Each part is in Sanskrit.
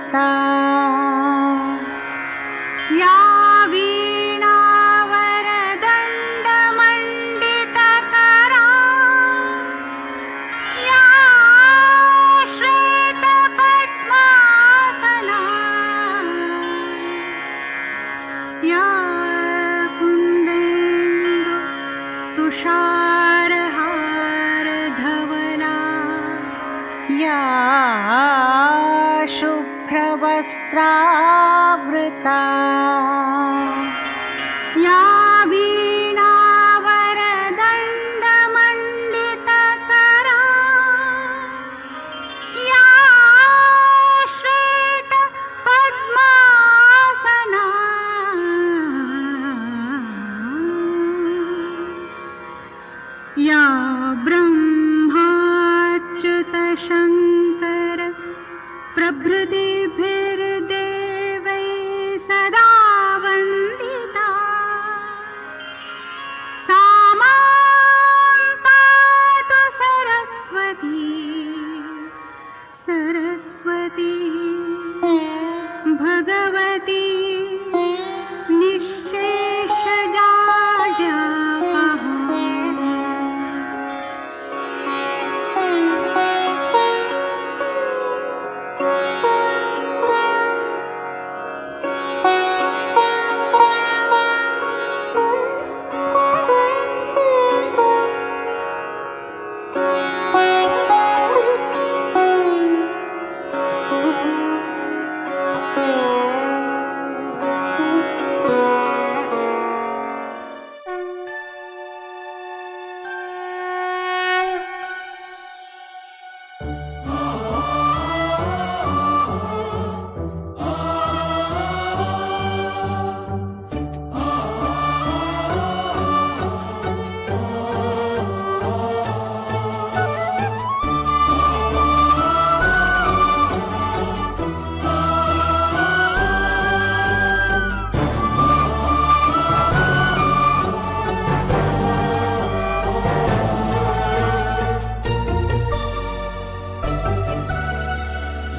वीणावरदण्डमण्डितकरा या वीणावरदण्डमण्डितकरा या श्वेतपद्मासना या कुन्देन्दु तुषारहारधवला या शुभ्रवस्त्रावृता या वीणावरदण्डमण्डितकरा या श्वेतपद्मासना या ब्रह्माच्युतशङ्कर प्रभृतिभिर्देवैः सदा वन्दिता सा मां पातु सरस्वती सरस्वती भगवती निःशेषजाड्यापहा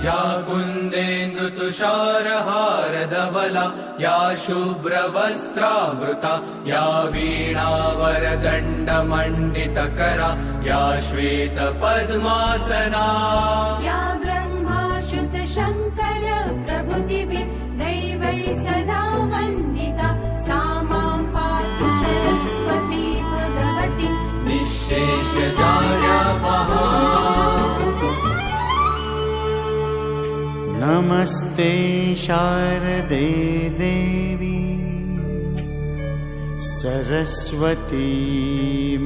या कुन्देन्दुतुषारहारधवला या शुभ्रवस्त्रावृता या वीणावरदण्डमण्डितकरा या श्वेतपद्मासना या ब्रह्माच्युतशङ्कर प्रभृतिभिर्दैवैः सदा वन्दिता सा मां पातु सरस्वती भगवती निःशेषजाड्यापहा नमस्ते शारदे देवी सरस्वती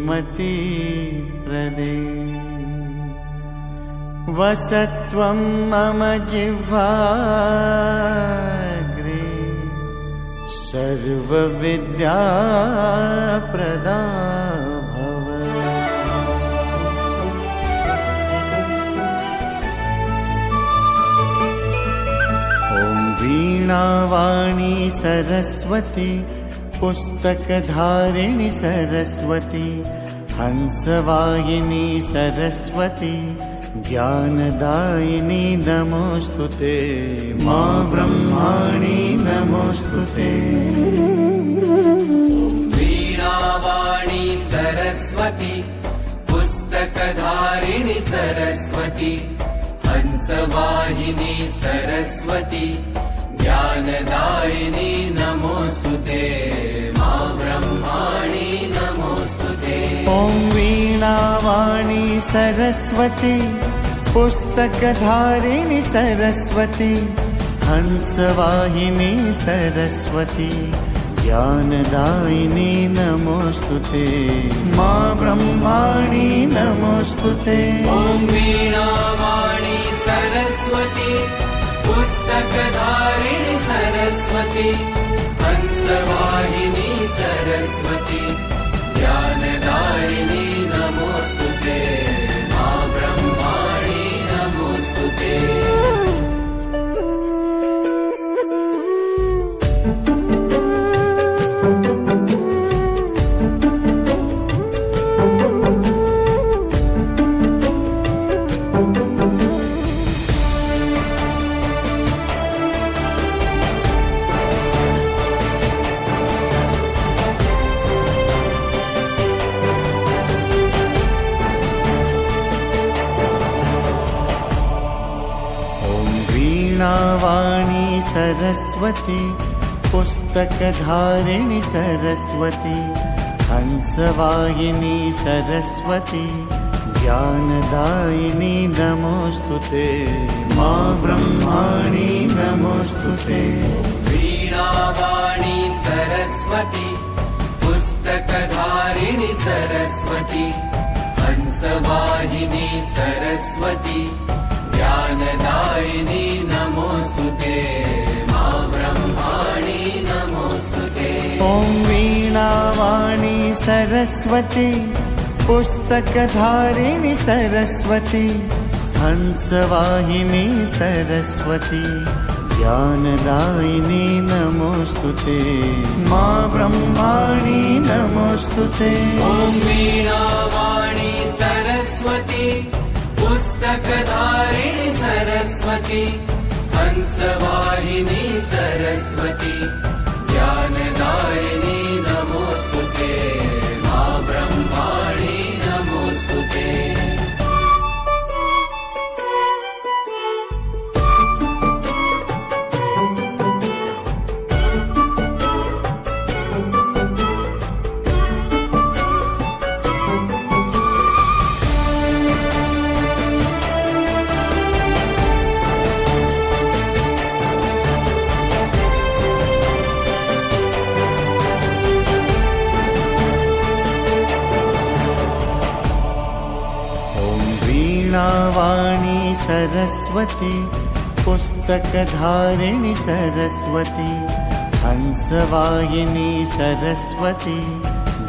मति प्रदे वसत्वं मम जिह्वाग्रे सर्वविद्या प्रदा भव वीणावाणी सरस्वती पुस्तकधारिणी सरस्वती हंसवाहिनी सरस्वती ज्ञानदायिनी नमोस्तुते मां ब्रह्माणि नमोस्तुते वीणावाणी सरस्वती पुस्तकधारिणी सरस्वती हंसवाहिनी सरस्वती ज्ञानदायिनी नमोस्तुते मां ब्रह्माणि नमोस्तुते ॐ वीणावाणी सरस्वती पुस्तकधारिणी सरस्वती हंसवाहिनी सरस्वती ज्ञानदायिनी नमोस्तुते मां ब्रह्माणि नमोस्तुते ॐ वीणावाणी सरस्वती पुस्तकधारिणी सरस्वती हंसवाहिनी सरस्वती ज्ञानदायिनी नमोस्तुते मां ब्रह्माणि नमोस्तुते वीणावाणी सरस्वती पुस्तकधारिणि सरस्वती हंसवाहिनी सरस्वती ज्ञानदायिनी नमोस्तुते मां ब्रह्माणि नमोस्तुते वीणावाणी सरस्वती पुस्तकधारिणि सरस्वती हंसवाहिनी सरस्वती ज्ञानदायिनी नमोस्तुते मां ब्रह्माणि नमोस्तुते ॐ वीणावाणी सरस्वती पुस्तकधारिणि सरस्वती हंसवाहिनी सरस्वती ज्ञानदायिनी नमोस्तुते मां ब्रह्माणि नमोस्तुते ॐ वीणावाणी सरस्वती पुस्तकधारिणि सरस्वती हंसवाहिनी सरस्वती ज्ञानदायिनी नमोस्तुते मां ब्रह्माणि नमोस्तुते वीणावाणी सरस्वती पुस्तकधारिणि सरस्वती हंसवाहिनी सरस्वती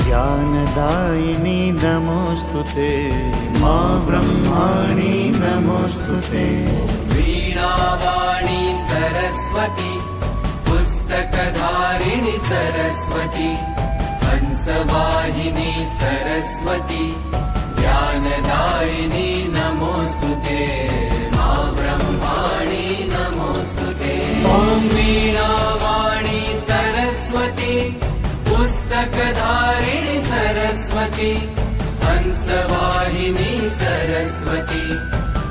ज्ञानदायिनी नमोस्तुते मां ब्रह्माणि नमोस्तुते वीणावाणी सरस्वती पुस्तकधारिणि सरस्वती हंसवाहिनी सरस्वती ज्ञानदायिनी नमोस्तुते मां ब्रह्माणि नमोस्तुते ॐ वीणावाणी सरस्वती पुस्तकधारिणि सरस्वती हंसवाहिनी सरस्वती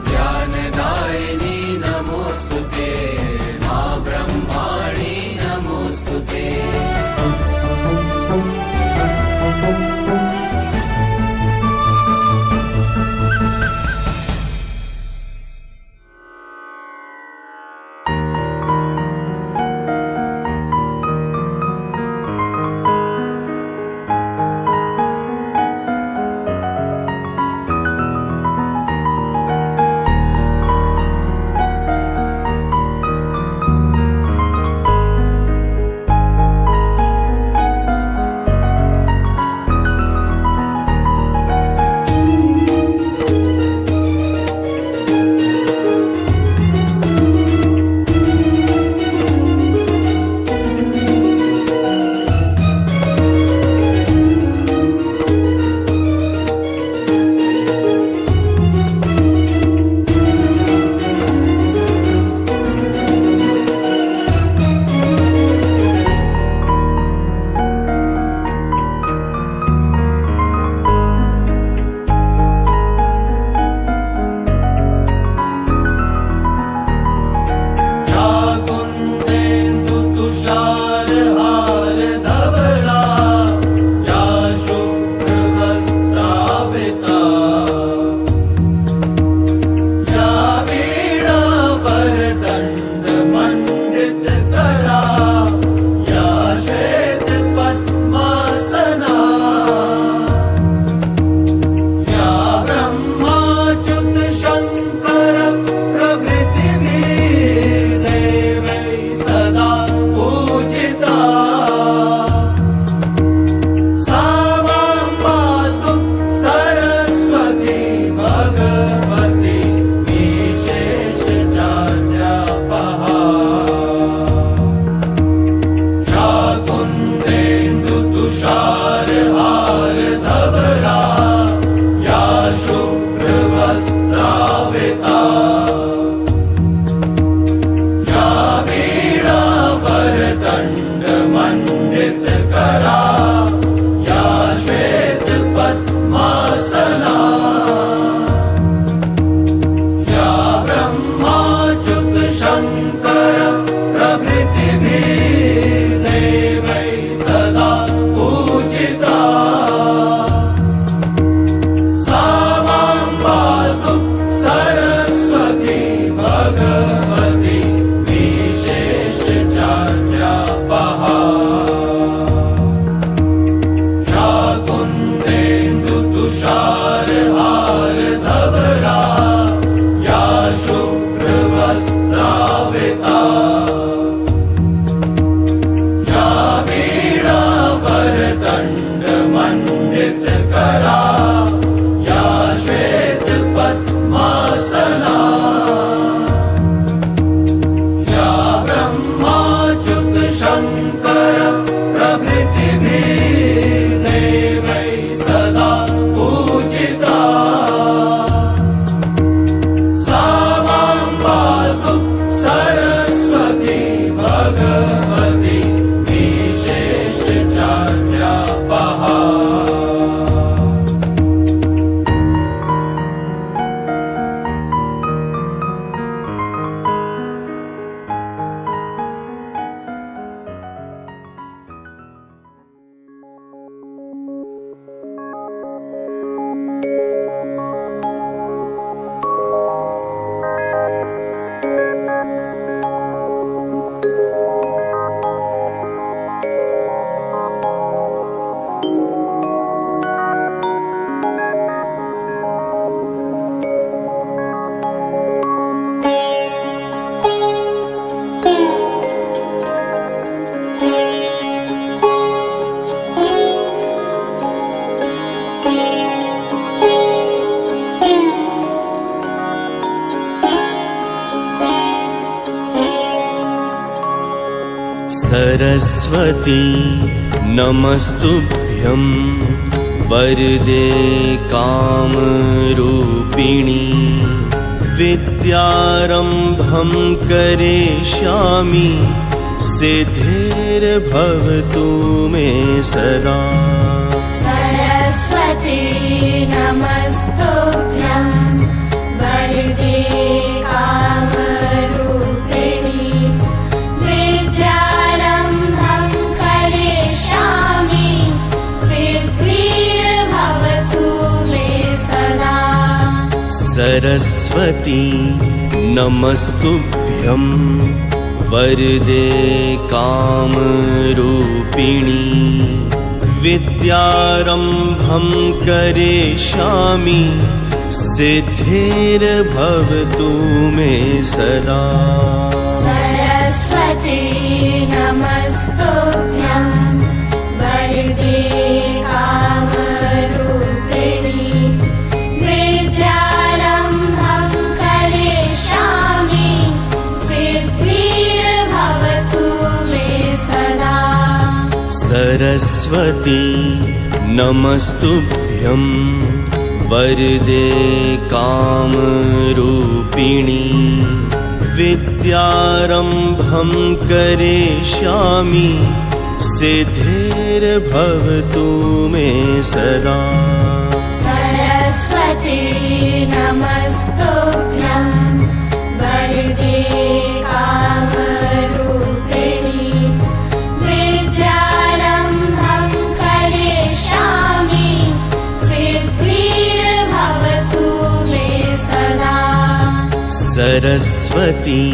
ज्ञानदायिनी नमोस्तुते मां ब्रह्माणि नमोस्तुते सरस्वती नमस्तुभ्यं वरदे कामरूपिणी विद्यारम्भं करिष्यामि सिद्धिर्भवतु मे सदा। सरस्वती नमस्तुभ्यं वरदे कामरूपिणी विद्यारम्भं करिष्यामि सिद्धिर्भवतु मे सदा। सरस्वती नमस्तुभ्यं वरदे कामरूपिणी विद्यारम्भं करिष्यामि सिद्धिर्भवतु मे सदा। सरस्वती नमस्तुभ्यं वरदे कामरूपिणी विद्यारम्भं करिष्यामि सिद्धिर्भवतु मे सदा। सरस्वती नमस्तुभ्यं वरदे कामरूपिणी विद्यारम्भं करिष्यामि सिद्धिर्भवतु मे सदा। सरस्वती नमस्तुभ्यं वरदे कामरूपिणी विद्यारम्भं करिष्यामि सिद्धिर्भवतु मे सदा। सरस्वती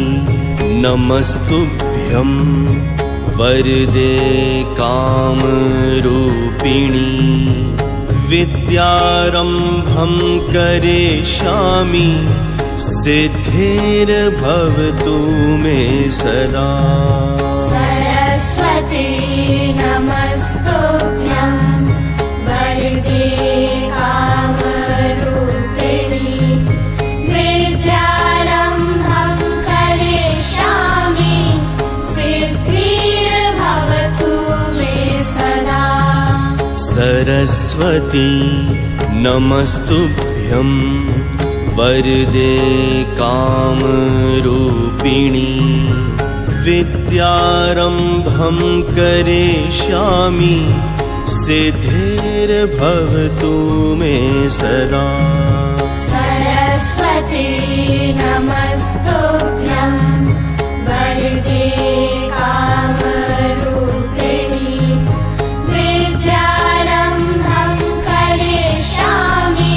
नमस्तुभ्यं वरदे कामरूपिणी विद्यारम्भं करिष्यामि सिद्धिर्भवतु मे सदा। सरस्वती नमस्तुभ्यं वरदे कामरूपिणी विद्यारम्भं करिष्यामि सिद्धिर्भवतु मे सदा। सरस्वती नमस्तुभ्यं वरदे कामरूपिणी विद्यारम्भं करिष्यामि सिद्धिर्भवतु मे सदा। सरस्वती नमस्तुभ्यं वरदे कामरूपिणी विद्यारम्भं करिष्यामि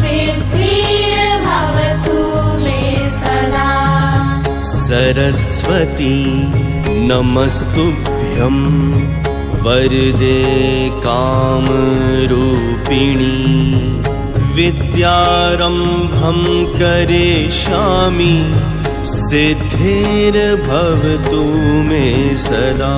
सिद्धिर्भवतु मे सदा। सरस्वती नमस्तुभ्यं वरदे कामरूपिणी विद्यारम्भं करिष्यामि सिद्धिर्भवतु मे सदा।